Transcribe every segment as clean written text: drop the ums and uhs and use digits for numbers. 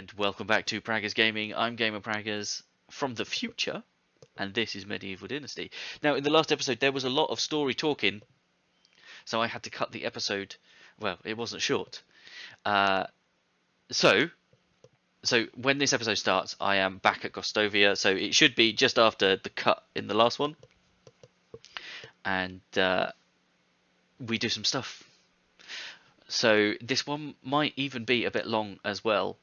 And welcome back to Praggers Gaming. I'm Gamer Praggers from the future, and this is Medieval Dynasty. Now, in the last episode, there was a lot of story talking, so I had to cut the episode. Well, it wasn't short. So when this episode starts, I am back at Gostovia, so it should be just after the cut in the last one, and we do some stuff. So this one might even be a bit long as well.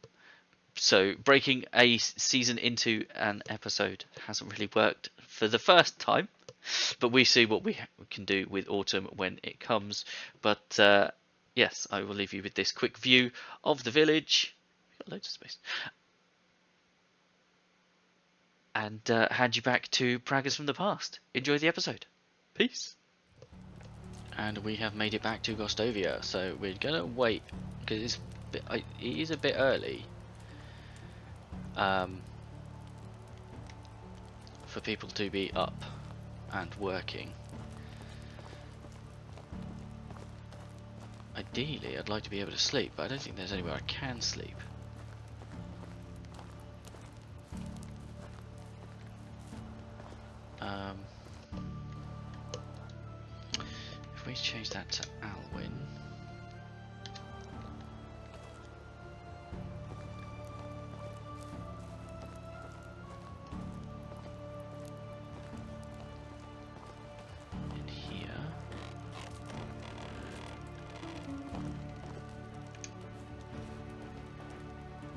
So breaking a season into an episode hasn't really worked for the first time, but we see what we can do with autumn when it comes. But yes, I will leave you with this quick view of the village. We've got loads of space. And hand you back to Praggers from the past. Enjoy the episode. Peace. And we have made it back to Gostovia, so we're gonna wait because it is a bit early. For people to be up and working. Ideally, I'd like to be able to sleep, but I don't think there's anywhere I can sleep. If we change that to Alwyn.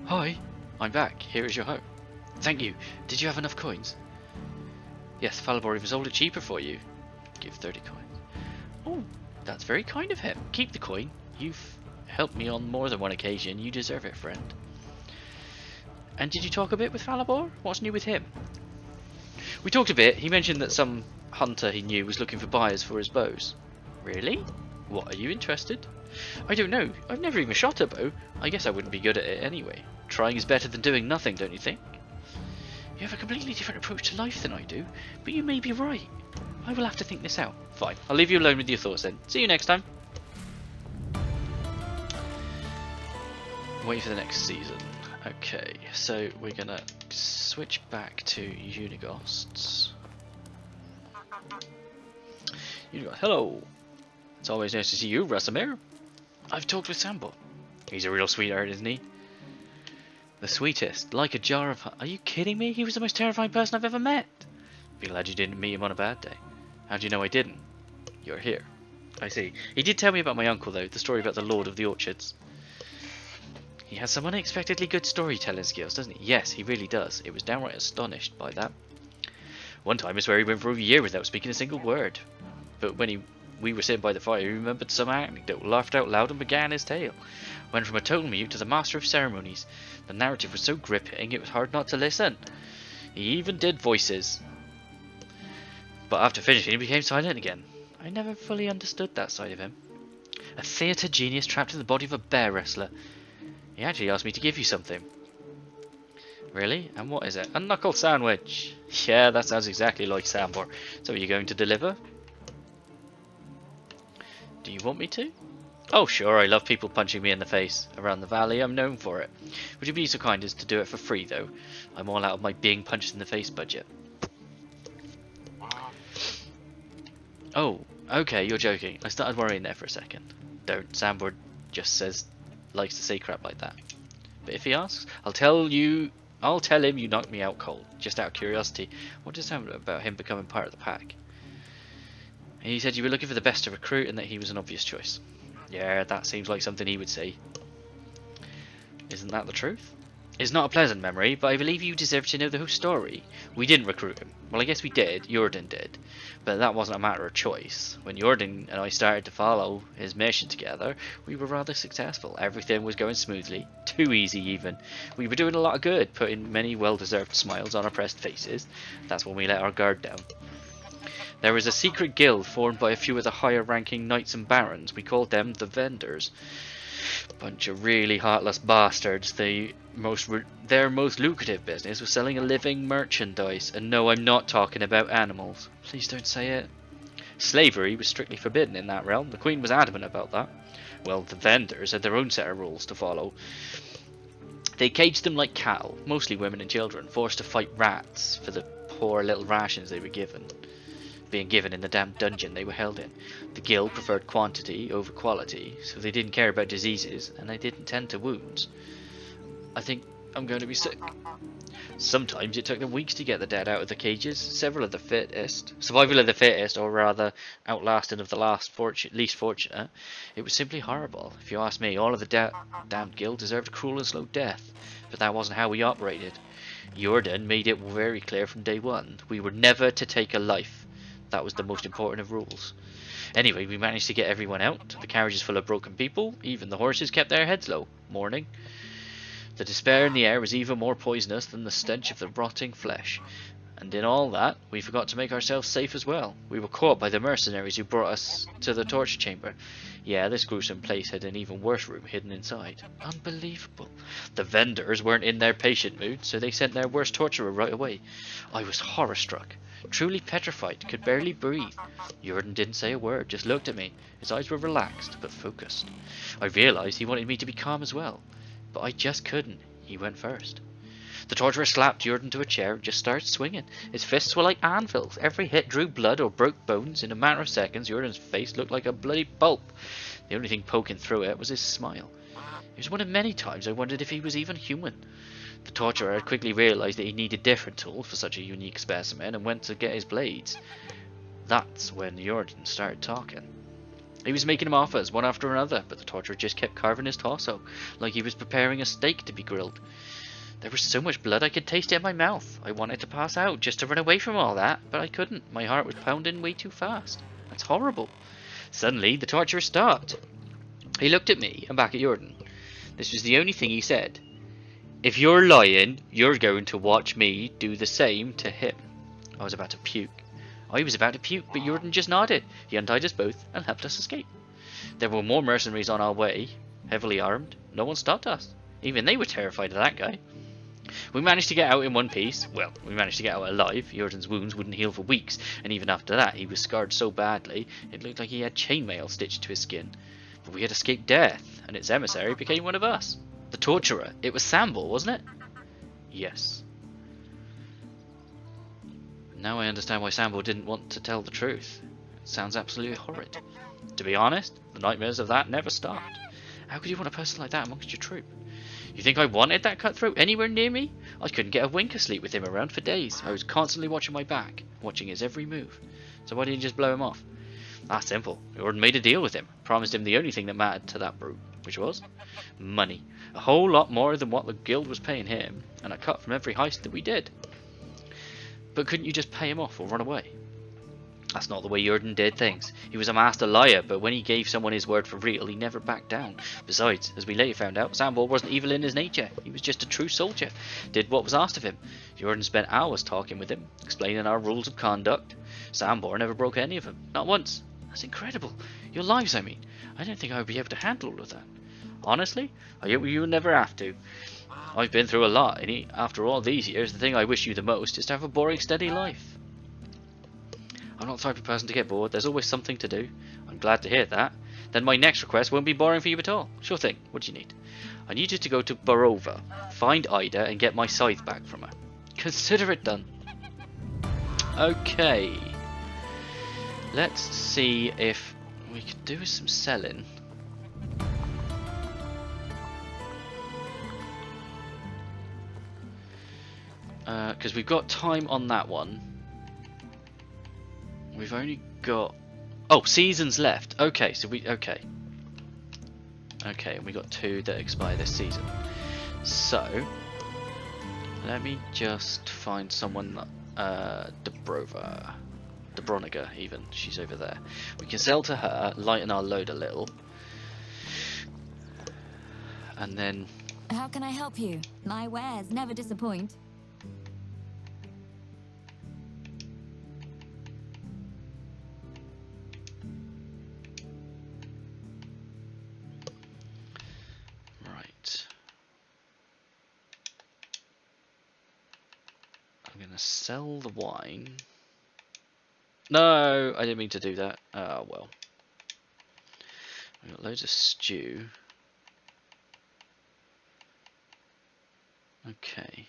Hi, I'm back. Here is your home. Thank you. Did you have enough coins? Yes, Falibor even sold it cheaper for you. Give 30 coins. Oh, that's very kind of him. Keep the coin. You've helped me on more than one occasion. You deserve it, friend. And did you talk a bit with Falibor? What's new with him? We talked a bit. He mentioned that some hunter he knew was looking for buyers for his bows. Really? What, are you interested? I don't know. I've never even shot a bow. I guess I wouldn't be good at it anyway. Trying is better than doing nothing, don't you think? You have a completely different approach to life than I do, but you may be right. I will have to think this out. Fine. I'll leave you alone with your thoughts then. See you next time. Wait for the next season. Okay, so we're gonna switch back to Unigosts. Unigost, hello. It's always nice to see you, Rasamir. I've talked with Sambo. He's a real sweetheart, isn't he? The sweetest, like a jar of... Are you kidding me? He was the most terrifying person I've ever met. Be glad you didn't meet him on a bad day. How'd you know I didn't? You're here. I see. He did tell me about my uncle, though, the story about the Lord of the Orchards. He has some unexpectedly good storytelling skills, doesn't he? Yes, he really does. It was downright astonished by that. One time I swear he went for a year without speaking a single word. But when we were sitting by the fire, he remembered some anecdote, laughed out loud and began his tale. Went from a total mute to the master of ceremonies. The narrative was so gripping it was hard not to listen. He even did voices. But after finishing he became silent again. I never fully understood that side of him. A theatre genius trapped in the body of a bear wrestler. He actually asked me to give you something. Really? And what is it? A knuckle sandwich. Yeah, that sounds exactly like Sambor. So are you going to deliver? Do you want me to? Oh sure, I love people punching me in the face. Around the valley, I'm known for it. Would you be so kind as to do it for free, though? I'm all out of my being punched in the face budget. Oh, okay, you're joking. I started worrying there for a second. Don't. Sambor just likes to say crap like that. But if he asks, I'll tell him you knocked me out cold. Just out of curiosity, what does sound about him becoming part of the pack? He said you were looking for the best to recruit and that he was an obvious choice. Yeah, that seems like something he would say. Isn't that the truth? It's not a pleasant memory, but I believe you deserve to know the whole story. We didn't recruit him. Well, I guess we did. Jordan did. But that wasn't a matter of choice. When Jordan and I started to follow his mission together, we were rather successful. Everything was going smoothly. Too easy, even. We were doing a lot of good, putting many well-deserved smiles on oppressed faces. That's when we let our guard down. There was a secret guild formed by a few of the higher-ranking knights and barons. We called them the Vendors. Bunch of really heartless bastards. Their most lucrative business was selling a living merchandise. And no, I'm not talking about animals. Please don't say it. Slavery was strictly forbidden in that realm. The Queen was adamant about that. Well, the Vendors had their own set of rules to follow. They caged them like cattle, mostly women and children, forced to fight rats for the poor little rations they were being given in the damn dungeon they were held in. The guild preferred quantity over quality, so they didn't care about diseases, and they didn't tend to wounds. I think I'm going to be sick. Sometimes it took them weeks to get the dead out of the cages. Survival of the fittest, or rather, outlasting of the least fortunate. It was simply horrible. If you ask me, all of the damned guild deserved a cruel and slow death. But that wasn't how we operated. Jordan made it very clear from day one. We were never to take a life. That was the most important of rules. Anyway, we managed to get everyone out. The carriage is full of broken people. Even the horses kept their heads low, mourning. The despair in the air was even more poisonous than the stench of the rotting flesh. And in all that, we forgot to make ourselves safe as well. We were caught by the mercenaries who brought us to the torture chamber. Yeah, this gruesome place had an even worse room hidden inside. Unbelievable. The vendors weren't in their patient mood, so they sent their worst torturer right away. I was horror-struck, truly petrified, could barely breathe. Jordan didn't say a word, just looked at me. His eyes were relaxed, but focused. I realised he wanted me to be calm as well. But I just couldn't. He went first. The torturer slapped Jordan to a chair and just started swinging. His fists were like anvils. Every hit drew blood or broke bones. In a matter of seconds, Jordan's face looked like a bloody pulp. The only thing poking through it was his smile. It was one of many times I wondered if he was even human. The torturer had quickly realised that he needed different tools for such a unique specimen and went to get his blades. That's when Jordan started talking. He was making him offers, one after another, but the torturer just kept carving his torso, like he was preparing a steak to be grilled. There was so much blood I could taste it in my mouth. I wanted to pass out, just to run away from all that, but I couldn't. My heart was pounding way too fast. That's horrible. Suddenly, the torturer stopped. He looked at me and back at Jordan. This was the only thing he said. If you're lying, you're going to watch me do the same to him. I was about to puke. but Jordan just nodded. He untied us both and helped us escape. There were more mercenaries on our way, heavily armed. No one stopped us. Even they were terrified of that guy. We managed to get out in one piece. Well, we managed to get out alive. Jordan's wounds wouldn't heal for weeks, and even after that he was scarred so badly it looked like he had chainmail stitched to his skin. But we had escaped death, and its emissary became one of us. The torturer. It was Sambor, wasn't it? Yes. Now I understand why Sambor didn't want to tell the truth. It sounds absolutely horrid. To be honest, the nightmares of that never stopped. How could you want a person like that amongst your troop? You think I wanted that cutthroat anywhere near me? I couldn't get a wink of sleep with him around for days. I was constantly watching my back, watching his every move. So why didn't you just blow him off? Ah, simple. Jordan made a deal with him. Promised him the only thing that mattered to that brute, which was money. A whole lot more than what the guild was paying him, and a cut from every heist that we did. But couldn't you just pay him off or run away? That's not the way Jordan did things. He was a master liar, but when he gave someone his word for real, he never backed down. Besides, as we later found out, Sambor wasn't evil in his nature. He was just a true soldier. Did what was asked of him. Jordan spent hours talking with him, explaining our rules of conduct. Sambor never broke any of them. Not once. That's incredible. Your lives, I mean. I don't think I would be able to handle all of that. Honestly, I hope you will never have to. I've been through a lot, and after all these years, the thing I wish you the most is to have a boring, steady life. I'm not the type of person to get bored. There's always something to do. I'm glad to hear that. Then my next request won't be boring for you at all. Sure thing. What do you need? I need you to go to Barova, find Ida, and get my scythe back from her. Consider it done. Okay. Let's see if we could do some selling. Because we've got time on that one. We've only got... Oh, seasons left. Okay, so we... Okay, and we got 2 that expire this season. So, let me just find someone... Dobroniga, even. She's over there. We can sell to her, lighten our load a little. And then... How can I help you? My wares never disappoint. Sell the wine. No, I didn't mean to do that. Oh well. We got loads of stew. Okay.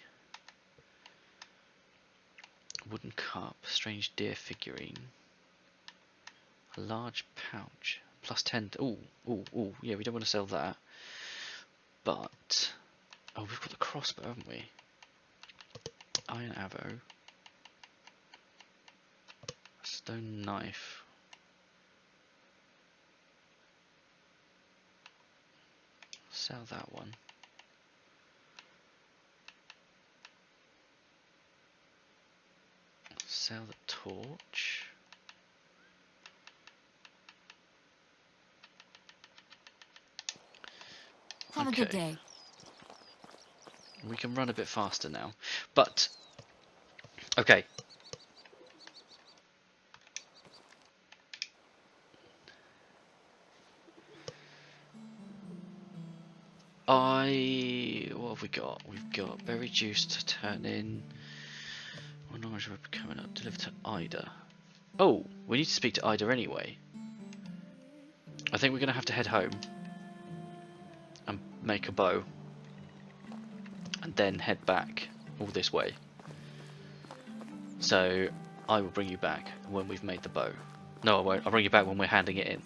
Wooden cup, strange deer figurine, a large pouch, plus 10. Ooh, yeah, we don't want to sell that. But, oh, we've got the crossbow, haven't we? Iron arrow, stone knife. Sell that one. Sell the torch. Have a good day. We can run a bit faster now. But, okay. What have we got? We've got berry juice to turn in. One orange rubber coming up. Deliver to Ida. Oh, we need to speak to Ida anyway. I think we're going to have to head home and make a bow. And then head back all this way. So, I will bring you back when we've made the bow. No, I won't. I'll bring you back when we're handing it in.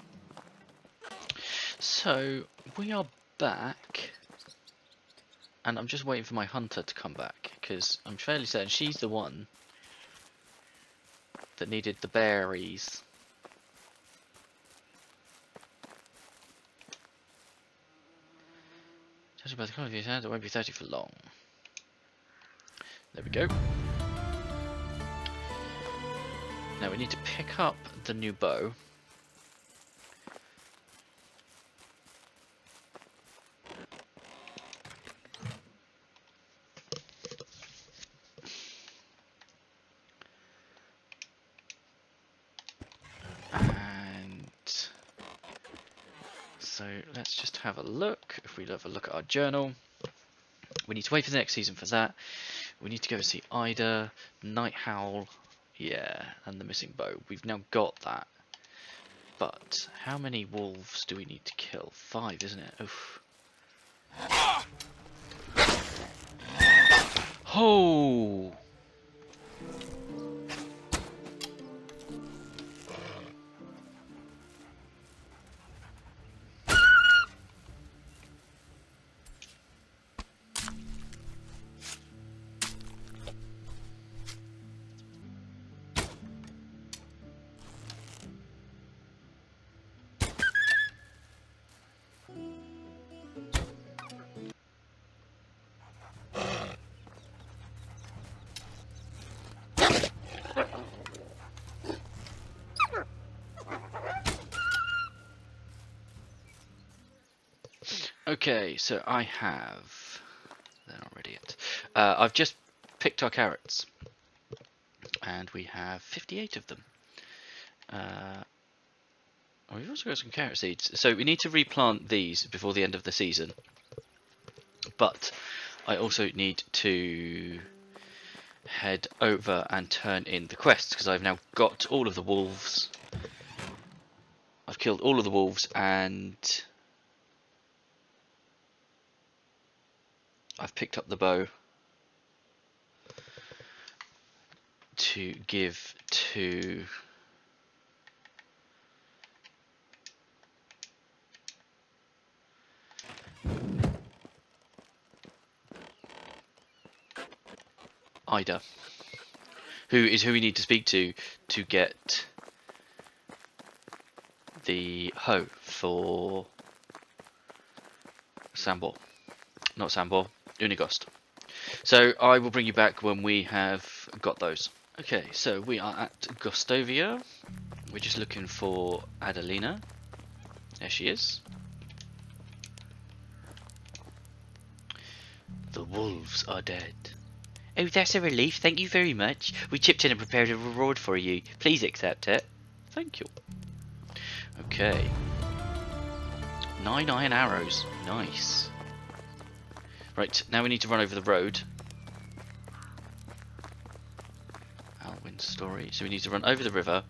So, we are back. And I'm just waiting for my hunter to come back. Because I'm fairly certain she's the one that needed the berries. Judging by the colour of his hands, it won't be 30 for long. There we go. Now we need to pick up the new bow. And so let's just have a look. If we have a look at our journal, we need to wait for the next season for that. We need to go see Ida, Night Howl, yeah, and the missing bow. We've now got that. But how many wolves do we need to kill? 5, isn't it? Oof. Oh! Okay, so I have... They're not ready yet. I've just picked our carrots. And we have 58 of them. Oh, we've also got some carrot seeds. So we need to replant these before the end of the season. But I also need to head over and turn in the quests, because I've now got all of the wolves. I've killed all of the wolves, and I've picked up the bow to give to Ida, who is who we need to speak to get the hoe for Sambor. Not Sambor, Unigost. So I will bring you back when we have got those. Okay, so we are at Gostovia. We're just looking for Adelina. There she is. The wolves are dead. Oh, that's a relief. Thank you very much. We chipped in and prepared a reward for you. Please accept it. Thank you. Okay. 9 iron arrows. Nice. Right, now we need to run over the road. Alwyn's story. So we need to run over the river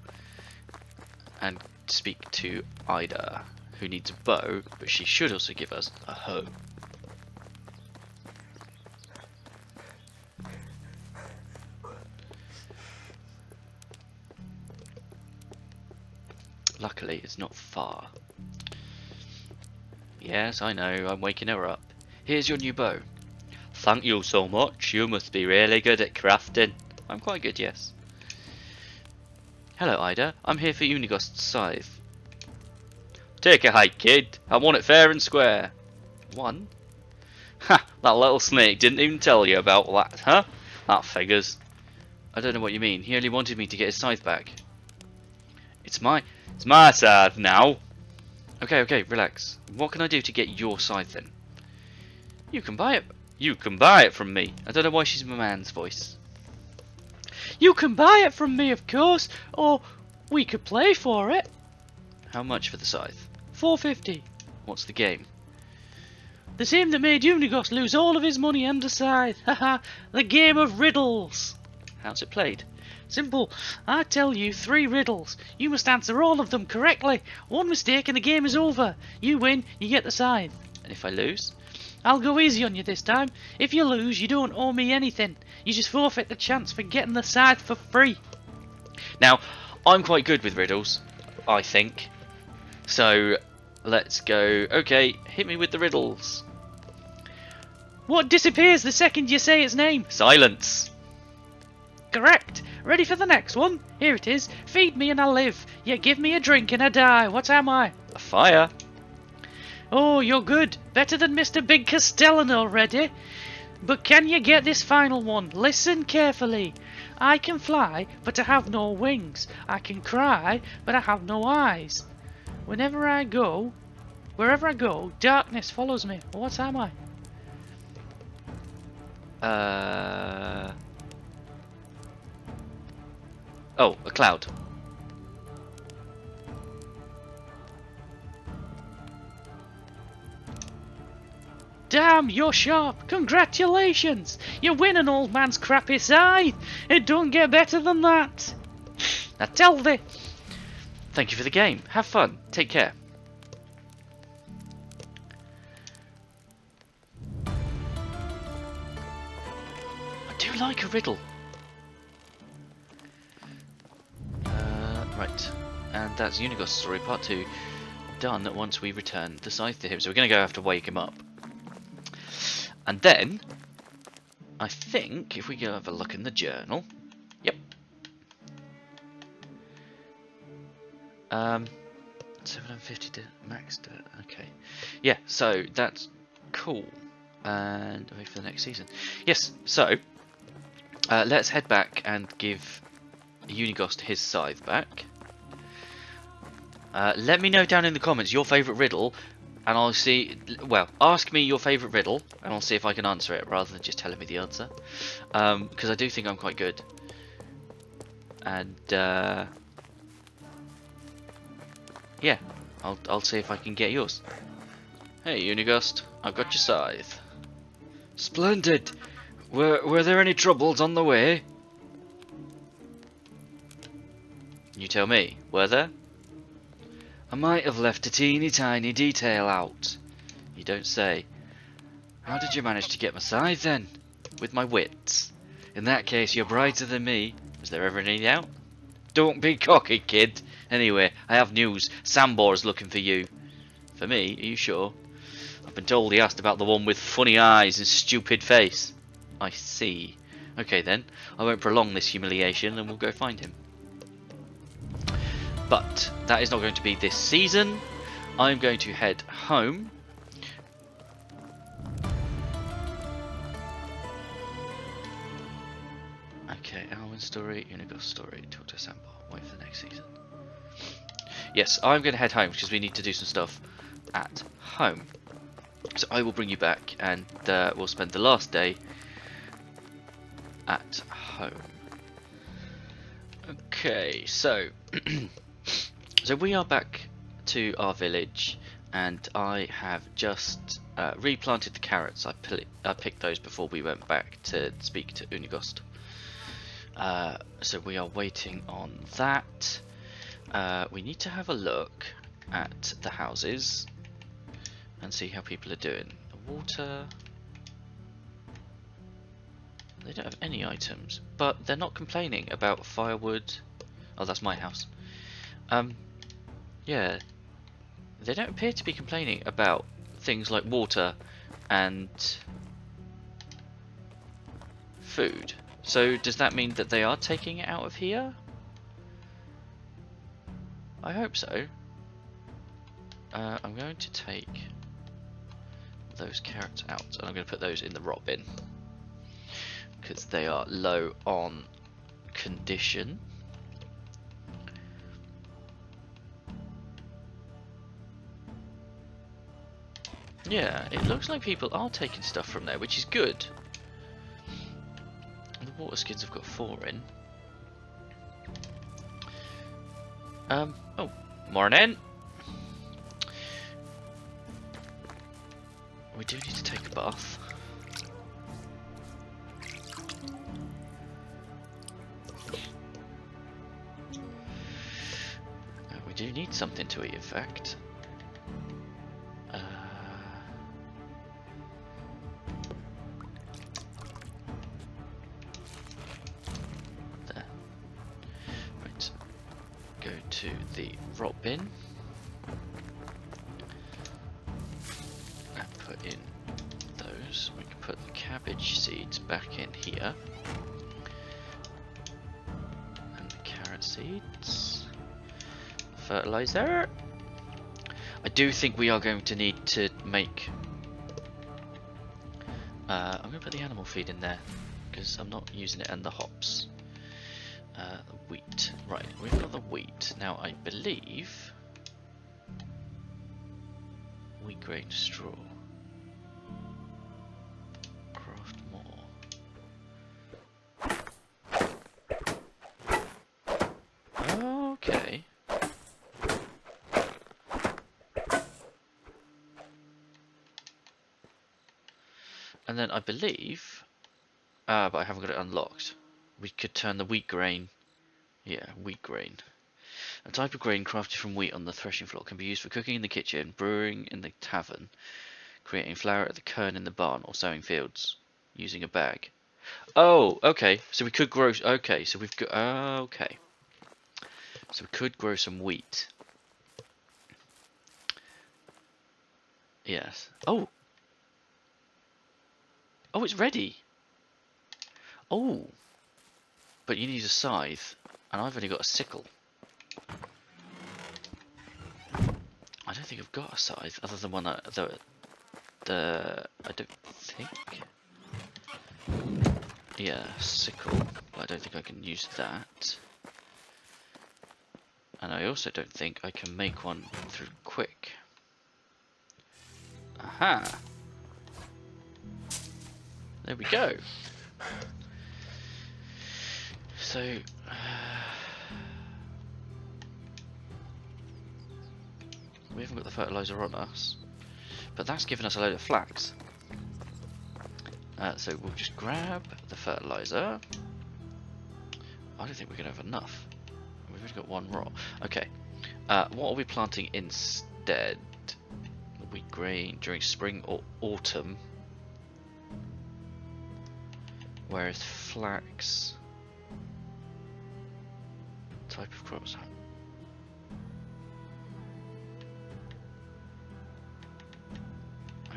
and speak to Ida, who needs a bow, but she should also give us a hoe. Luckily, it's not far. Yes, I know, I'm waking her up. Here's your new bow. Thank you so much. You must be really good at crafting. I'm quite good, yes. Hello, Ida. I'm here for Unigost's scythe. Take a hike, kid. I want it fair and square. One? Ha! That little snake didn't even tell you about that, huh? That figures. I don't know what you mean. He only wanted me to get his scythe back. It's my scythe now. Okay, relax. What can I do to get your scythe then? You can buy it. You can buy it from me. I don't know why she's in my man's voice. You can buy it from me, of course, or we could play for it. How much for the scythe? 450. What's the game? The same that made Unigost lose all of his money and the scythe. Haha, the game of riddles. How's it played? Simple. I tell you 3 riddles. You must answer all of them correctly. One mistake and the game is over. You win, you get the scythe. And if I lose? I'll go easy on you this time. If you lose, you don't owe me anything. You just forfeit the chance for getting the scythe for free. Now, I'm quite good with riddles, I think. So, let's go. Okay, hit me with the riddles. What disappears the second you say its name? Silence. Correct. Ready for the next one? Here it is. Feed me and I live. You give me a drink and I die. What am I? A fire. Oh, you're good. Better than Mr. Big Castellan already. But can you get this final one? Listen carefully. I can fly, but I have no wings. I can cry, but I have no eyes. Wherever I go, darkness follows me. What am I? Oh, a cloud. Damn, you're sharp. Congratulations. You win an old man's crappy scythe. It don't get better than that. Now tell thee. Thank you for the game. Have fun. Take care. I do like a riddle. Right. And that's Unigost's story part 2 done once we return the scythe to him. So we're going to go have to wake him up. And then, I think, if we go have a look in the journal, yep. 750 to max, okay. Yeah, so that's cool. And wait for the next season. Yes, so, let's head back and give Unigost his scythe back. Let me know down in the comments your favourite riddle. And I'll see, well, ask me your favourite riddle, and I'll see if I can answer it, rather than just telling me the answer. Because I do think I'm quite good. And, yeah, I'll see if I can get yours. Hey, Unigost, I've got your scythe. Splendid! Were there any troubles on the way? You tell me, were there? I might have left a teeny tiny detail out. You don't say. How did you manage to get my scythe then? With my wits. In that case, you're brighter than me. Was there ever any doubt? Don't be cocky, kid. Anyway, I have news. Sambor's looking for you. For me? Are you sure? I've been told he asked about the one with funny eyes and stupid face. I see. Okay then, I won't prolong this humiliation and we'll go find him. But that is not going to be this season. I'm going to head home. Okay, Alwyn's story, Unigost's story, talk to Sambor, wait for the next season. Yes, I'm going to head home because we need to do some stuff at home. So I will bring you back and we'll spend the last day at home. Okay, so so we are back to our village, and I have just replanted the carrots. I picked those before we went back to speak to Unigost. So we are waiting on that. We need to have a look at the houses and see how people are doing. The water, they don't have any items, but they're not complaining about firewood. Oh, that's my house. Yeah, they don't appear to be complaining about things like water and food. So does that mean that they are taking it out of here? I hope so. I'm going to take those carrots out and I'm going to put those in the rot bin because they are low on condition. Yeah, it looks like people are taking stuff from there, which is good. The water skins have got 4 in. Oh, morning. We do need to take a bath. We do need something to eat, in fact. There. Right. Go to the rot bin. And put in those. We can put the cabbage seeds back in here. And the carrot seeds. Fertilizer. I do think we are going to need to make... I'm going to put the animal feed in there because I'm not using it, and the hops. Wheat. Right, we've got the wheat. Now I believe... wheat grain straw. Craft more. Okay. And then I believe, but I haven't got it unlocked, we could turn the wheat grain, yeah, wheat grain. A type of grain crafted from wheat on the threshing floor can be used for cooking in the kitchen, brewing in the tavern, creating flour at the kern in the barn, or sowing fields using a bag. Oh, okay, so we could grow, okay, so we've got, okay. So we could grow some wheat. Yes. Oh! Oh, it's ready! Oh! But you need a scythe, and I've only got a sickle. I don't think I've got a scythe, other than one I don't think. Yeah, sickle, but I don't think I can use that. And I also don't think I can make one through quick. Aha! There we go. So... we haven't got the fertilizer on us, but that's given us a load of flax. So we'll just grab the fertilizer. I don't think we're going to have enough. We've only got 1 raw. Okay. What are we planting instead? Wheat grain during spring or autumn. Whereas flax... type of crops.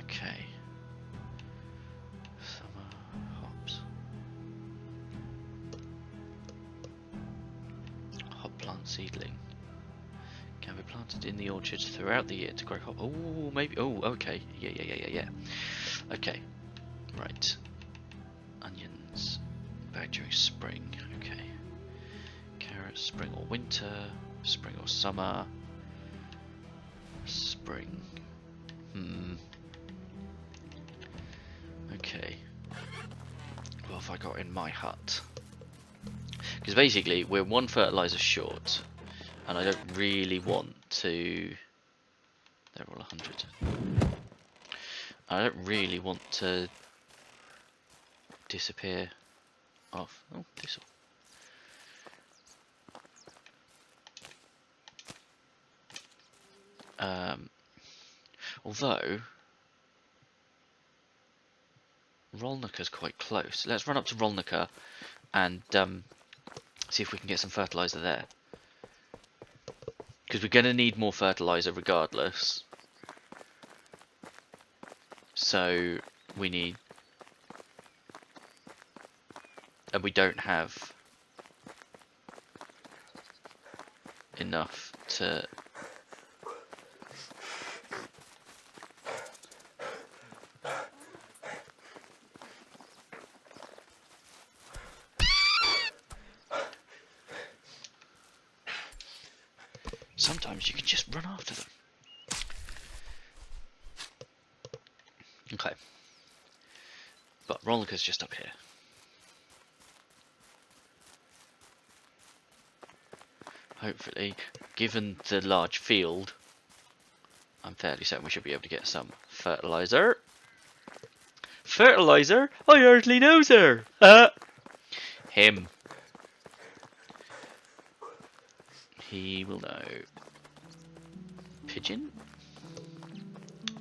Okay. Summer hops. Hop plant seedling. Can be planted in the orchards throughout the year to grow hop. Oh, maybe. Oh, okay. Yeah. Okay. Right. Onions. Back during spring. Okay. Carrots, spring or winter. Spring or summer. Spring. Okay. What have I got in my hut? Because basically we're 1 fertilizer short, and I don't really want to... they're all 100. I don't really want to disappear off. Oh, this'll... although Rolnica's quite close. Let's run up to Rolnica and see if we can get some fertilizer there. Because we're going to need more fertilizer regardless. So we need... And we don't have enough to... Sometimes you can just run after them. Okay. But Rollicker's just up here. Hopefully, given the large field, I'm fairly certain we should be able to get some fertilizer. Fertilizer? I hardly know, sir. Him. He will know. Pigeon?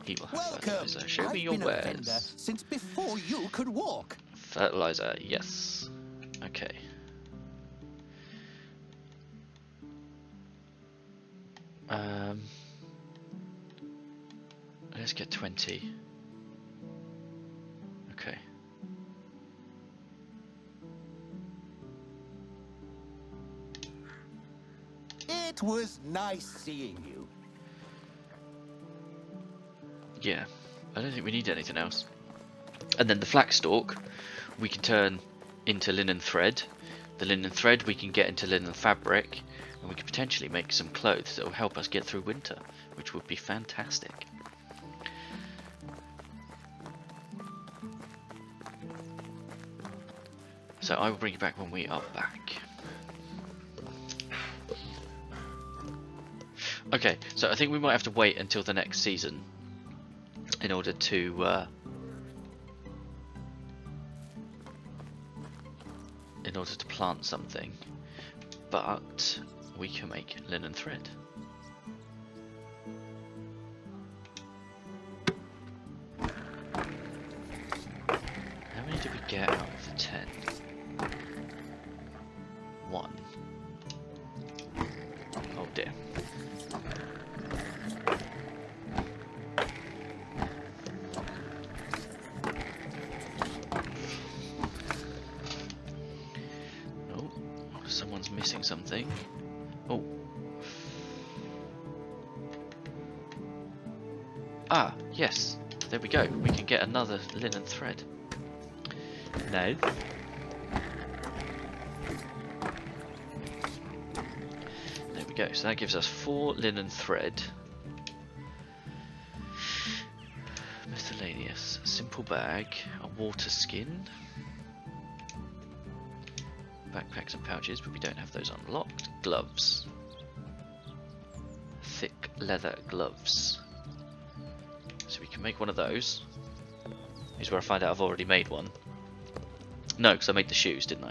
He will have fertilizer. Show me your wares. Since before you could walk. Fertilizer, yes. Okay. Let's get 20. Okay. It was nice seeing you. Yeah, I don't think we need anything else. And then the flax stalk we can turn into linen thread. The linen thread we can get into linen fabric, and we could potentially make some clothes that will help us get through winter, which would be fantastic. So I will bring you back when we are back. Okay, so I think we might have to wait until the next season in order to plant something, but we can make linen thread. How many did we get out of 10? 1. Oh dear. Oh, someone's missing something. Oh. Ah, yes. There we go. We can get another linen thread. No. There we go. So that gives us 4 linen thread. Miscellaneous. Simple bag. A water skin. Backpacks and pouches, but we don't have those unlocked. Gloves. Thick leather gloves. So we can make one of those. Here's where I find out I've already made one. No, because I made the shoes, didn't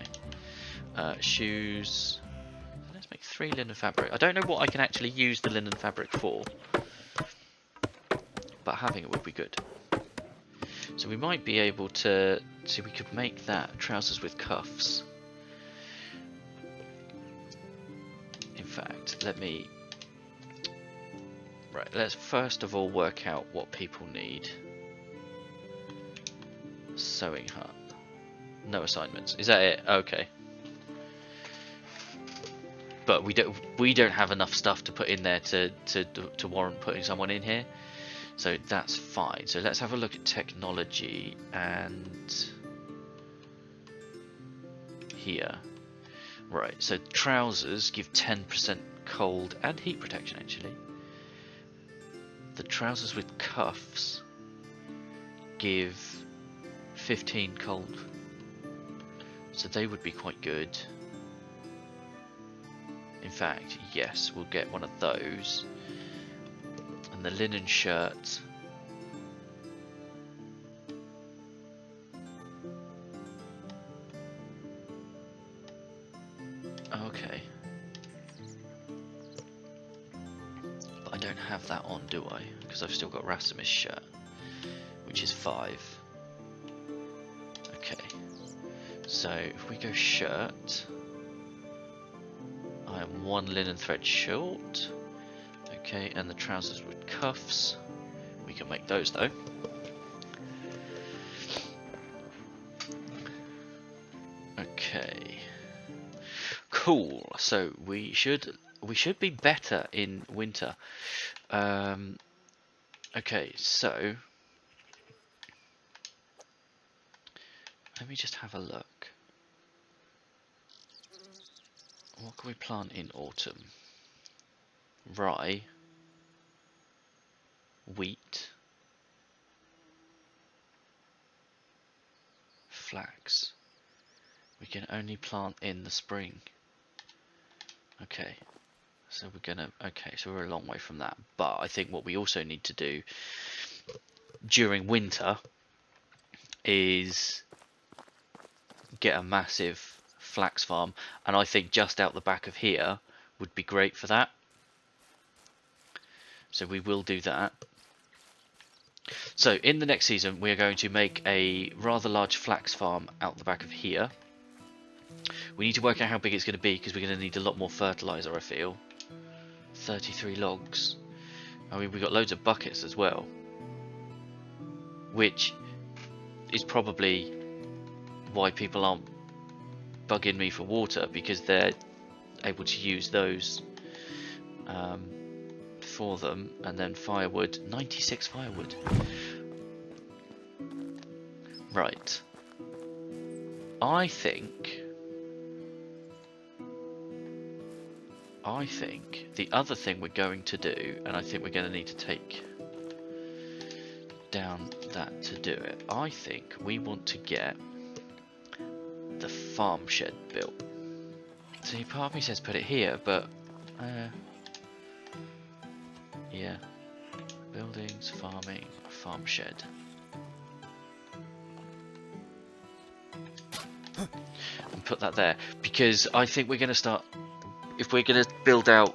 I? Shoes. Let's make 3 linen fabric. I don't know what I can actually use the linen fabric for, but having it would be good. So we might be able to... See, we could make that trousers with cuffs. In fact, let me... Right, let's first of all work out what people need. Sewing hut. No assignments. Is that it? Okay. But we don't have enough stuff to put in there to warrant putting someone in here. So that's fine. So let's have a look at technology and here. Right, so trousers give 10% cold and heat protection actually. The trousers with cuffs give 15 cold. So they would be quite good. In fact, yes, we'll get one of those. And the linen shirt. Okay. But I don't have that on, do I? Because I've still got Rasmus' shirt, which is 5. Okay. So if we go shirt, I am 1 linen thread short. Okay, and the trousers with cuffs. We can make those though. Okay. Cool. So we should be better in winter. Okay, so let me just have a look. What can we plant in autumn? Rye, wheat, flax. We can only plant in the spring. Okay, so we're a long way from that. But I think what we also need to do during winter is get a massive flax farm, and I think just out the back of here would be great for that. So we will do that. So in the next season we are going to make a rather large flax farm out the back of here. We need to work out how big it's going to be because we're going to need a lot more fertilizer, I feel. 33 logs. I mean, we've got loads of buckets as well, which is probably why people aren't bugging me for water, because they're able to use those for them. And then firewood, 96 firewood. Right. I think the other thing we're going to do, and I think we're going to need to take down that to do it, I think we want to get the farm shed built. See, part of me says put it here, but yeah, buildings, farming, farm shed. And put that there, because I think we're going to start, if we're going to build out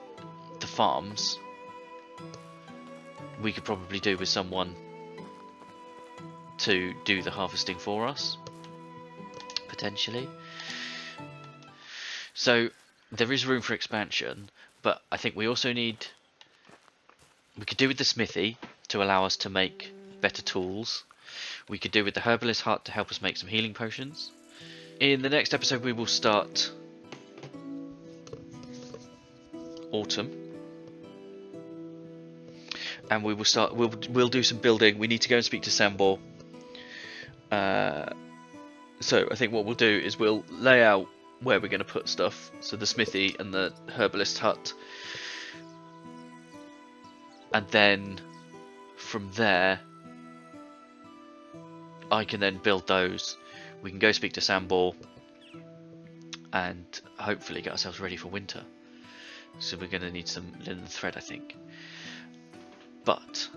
the farms, we could probably do with someone to do the harvesting for us, potentially. So there is room for expansion, but I think we also need, we could do with the smithy to allow us to make better tools. We could do with the herbalist hut to help us make some healing potions. In the next episode we will start autumn, and we will start, we'll do some building. We need to go and speak to Sambor. So I think what we'll do is we'll lay out where we're going to put stuff, so the smithy and the herbalist hut, and then from there I can then build those. We can go speak to Sambor and hopefully get ourselves ready for winter. So we're going to need some linen thread, I think. But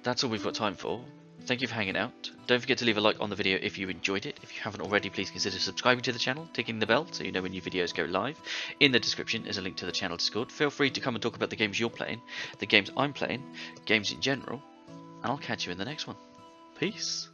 that's all we've got time for. Thank you for hanging out. Don't forget to leave a like on the video if you enjoyed it. If you haven't already, please consider subscribing to the channel, ticking the bell so you know when new videos go live. In the description is a link to the channel Discord. Feel free to come and talk about the games you're playing, the games I'm playing, games in general, and I'll catch you in the next one. Peace.